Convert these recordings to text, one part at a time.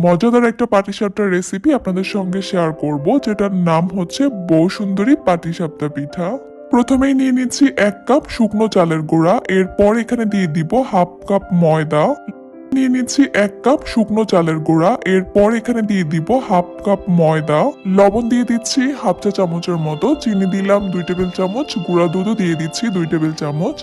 মজাদার একটা পাটিসাপটার রেসিপি আপনাদের সঙ্গে শেয়ার করব, যেটার নাম হচ্ছে বউ সুন্দরী পাটিসাপটা পিঠা। প্রথমেই নিয়ে নিচ্ছি 1 কাপ শুকনো চালের গুঁড়া, এরপর এখানে দিয়ে দিব হাফ কাপ ময়দা। নিয়ে নিচ্ছি 1 কাপ শুকনো চালের গুঁড়া, এরপর এখানে দিয়ে দিব হাফ কাপ ময়দা। লবণ দিয়ে দিচ্ছি হাফ চা চামচের মতো, চিনি দিলাম 2 টেবিল চামচ, গুঁড়া দুধও দিয়ে দিচ্ছি 2 টেবিল চামচ।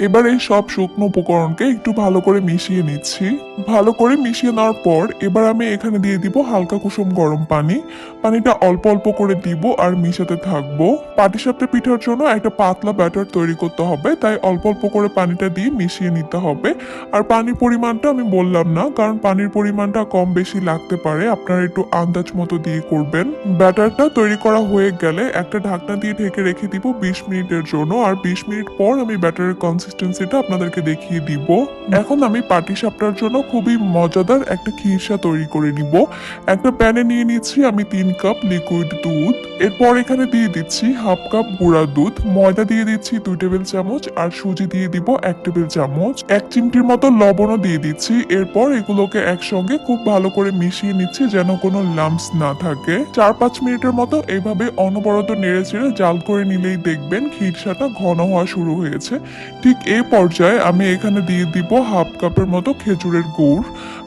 এবার এই সব শুকনো উপকরণকে একটু ভালো করে মিশিয়ে নিচ্ছি। ভালো করে মিশিয়ে নেওয়ার পর এবার আমি এখানে দিয়ে দিব হালকা কুসুম গরম পানি। পানিটা অল্প অল্প করে দিব আর মিশাতে থাকবো। পাটিসাপটা পিঠার জন্য একটা পাতলা ব্যাটার তৈরি করতে হবে, তাই অল্প অল্প করে পানিটা দিয়ে মিশিয়ে নিতে হবে। আর পানির পরিমাণটা আমি বললাম না, কারণ পানির পরিমাণটা কম বেশি লাগতে পারে, আপনারা একটু আন্দাজ মতো দিয়ে করবেন। ব্যাটারটা তৈরি করা হয়ে গেলে একটা ঢাকনা দিয়ে ঢেকে রেখে দিব 20 মিনিটের জন্য। আর 20 মিনিট পর আমি ব্যাটারের কনসিস্টেন্সিটা আপনাদেরকে দেখিয়ে দিব। এখন আমি পাটিসাপটার জন্য খুবই মজাদার একটা খিরসা তৈরি করে নিব। একটা প্যানে নিয়ে নিচ্ছি আমি 3 কাপ লিকুইড দুধ। এরপর এখানে দিয়ে দিচ্ছি হাফ কাপ গুঁড়া দুধ, ময়দা দিয়ে দিচ্ছি 2 টেবিল চামচ, আর সুজি দিয়ে দিব 1 টেবিল চামচ। 1 চিমটির মতো লবণও দিয়ে দিচ্ছি। এরপর এগুলোকে একসঙ্গে খুব ভালো করে মিশিয়ে নিচ্ছি, যেন কোনো লাম্পস না থাকে। 4-5 মিনিটের মতো এইভাবে অনবরত নেড়ে চেড়ে জাল করে নিলেই দেখবেন খিরসাটা ঘন হওয়া শুরু হয়েছে। ঠিক এই পর্যায়ে আমি এখানে দিয়ে দিব হাফ কাপের মতো খেজুরের গুড়।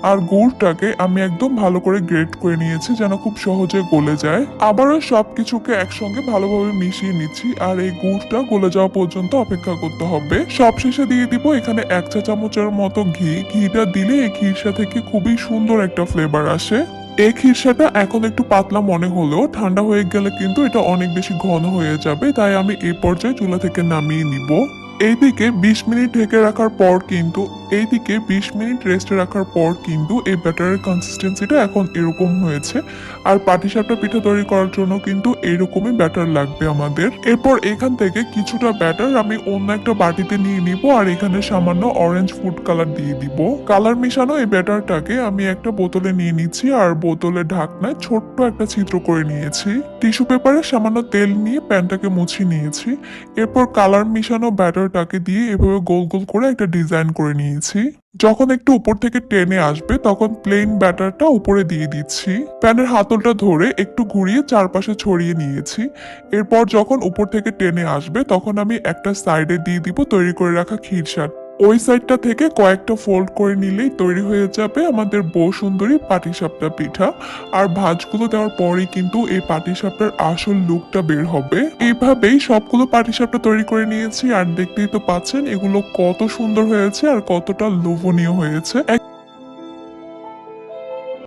আর গুড়টাকে আমি একদম ভালো করে গ্রেট করে নিয়েছি, যেন খুব সহজে গলে যায়। আবারও সবকিছুকে একসঙ্গে ভালোভাবে মিশিয়ে নিচ্ছি, আর এই গুড়টা গলে যাওয়া পর্যন্ত অপেক্ষা করতে হবে। সবশেষে দিয়ে দিব এখানে 1 চা চামচের মতো ঘি। ঘিটা দিলে এই খিরসা থেকে খুবই সুন্দর একটা ফ্লেভার আসে। এই খিরসাটা এখন একটু পাতলা মনে হলেও ঠান্ডা হয়ে গেলে কিন্তু এটা অনেক বেশি ঘন হয়ে যাবে, তাই আমি এই পর্যায়ে চুলা থেকে নামিয়ে নিব। এইদিকে 20 মিনিট ঢেকে রাখার পর কিন্তু এইদিকে 20 মিনিট রেস্টে রাখার পর কিন্তু এই ব্যাটারের কনসিস্টেন্সিটা এখন এরকম হয়েছে। আর পাটিসাপটা পিঠা তৈরি করার জন্য কিন্তু এইরকমই ব্যাটার লাগবে আমাদের। এরপর এখান থেকে কিছুটা ব্যাটার আমি অন্য একটা বাটিতে নিয়ে নিব, আর এখানে সামান্য অরেঞ্জ ফুড কালার দিয়ে দিব। কালার মিশানো এই ব্যাটারটাকে আমি একটা বোতলে নিয়ে নিচ্ছি, আর বোতলের ঢাকনায় ছোট্ট একটা ছিদ্র করে নিয়েছি। টিস্যু পেপারে সামান্য তেল নিয়ে প্যানটাকে মুছিয়ে নিয়েছি। এরপর কালার মিশানো ব্যাটারটাকে দিয়ে এভাবে গোল গোল করে একটা ডিজাইন করে নিয়েছি। যখন একটু উপর থেকে টেনে আসবে তখন প্লেন ব্যাটারটা উপরে দিয়ে দিচ্ছি। প্যানের হাতলটা ধরে একটু ঘুরিয়ে চারপাশে ছড়িয়ে নিয়েছি। এরপর যখন উপর থেকে টেনে আসবে তখন আমি একটা সাইডে দিয়ে দিব তৈরি করে রাখা খিরসাটা। ওই সাইডটা থেকে কয়েকটা ফোল্ড করে নিলেই তৈরি হয়ে যাবে আমাদের বউ সুন্দরী পাটিসাপটা পিঠা। আর ভাঁজগুলো দেওয়ার পরেই কিন্তু এই পাটিসাপটার আসল লুকটা বের হবে। এইভাবেই সবগুলো পাটিসাপটা তৈরি করে নিয়েছি, আর দেখতেই তো পাচ্ছেন এগুলো কত সুন্দর হয়েছে আর কতটা লোভনীয় হয়েছে।